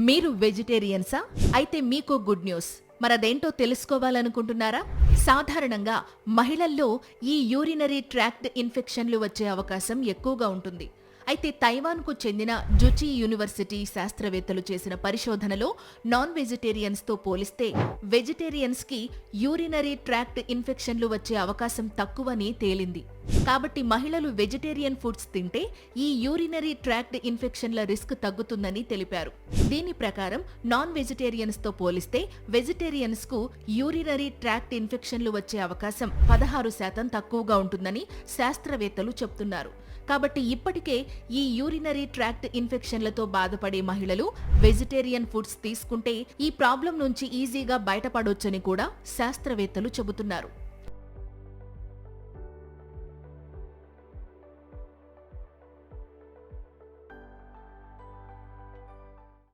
మీరు వెజిటేరియన్సా? అయితే మీకు గుడ్ న్యూస్. మరదేంటో తెలుసుకోవాలనుకుంటున్నారా? సాధారణంగా మహిళల్లో ఈ యూరినరీ ట్రాక్ట్ ఇన్ఫెక్షన్లు వచ్చే అవకాశం ఎక్కువగా ఉంటుంది. అయితే తైవాన్కు చెందిన జుచి యూనివర్సిటీ శాస్త్రవేత్తలు చేసిన పరిశోధనలో నాన్ వెజిటేరియన్స్తో పోలిస్తే వెజిటేరియన్స్కి యూరినరీ ట్రాక్ట్ ఇన్ఫెక్షన్లు వచ్చే అవకాశం తక్కువని తేలింది. కాబట్టి మహిళలు వెజిటేరియన్ ఫుడ్స్ తింటే ఈ యూరినరీ ట్రాక్ట్ ఇన్ఫెక్షన్ల రిస్క్ తగ్గుతుందని తెలిపారు. దీని ప్రకారం నాన్ వెజిటేరియన్స్తో పోలిస్తే వెజిటేరియన్స్కు యూరినరీ ట్రాక్ట్ ఇన్ఫెక్షన్లు వచ్చే అవకాశం 16% తక్కువగా ఉంటుందని శాస్త్రవేత్తలు చెప్తున్నారు. కాబట్టి ఇప్పటికే ఈ యూరినరీ ట్రాక్ట్ ఇన్ఫెక్షన్లతో బాధపడే మహిళలు వెజిటేరియన్ ఫుడ్స్ తీసుకుంటే ఈ ప్రాబ్లం నుంచి ఈజీగా బయటపడొచ్చని కూడా శాస్త్రవేత్తలు చెబుతున్నారు.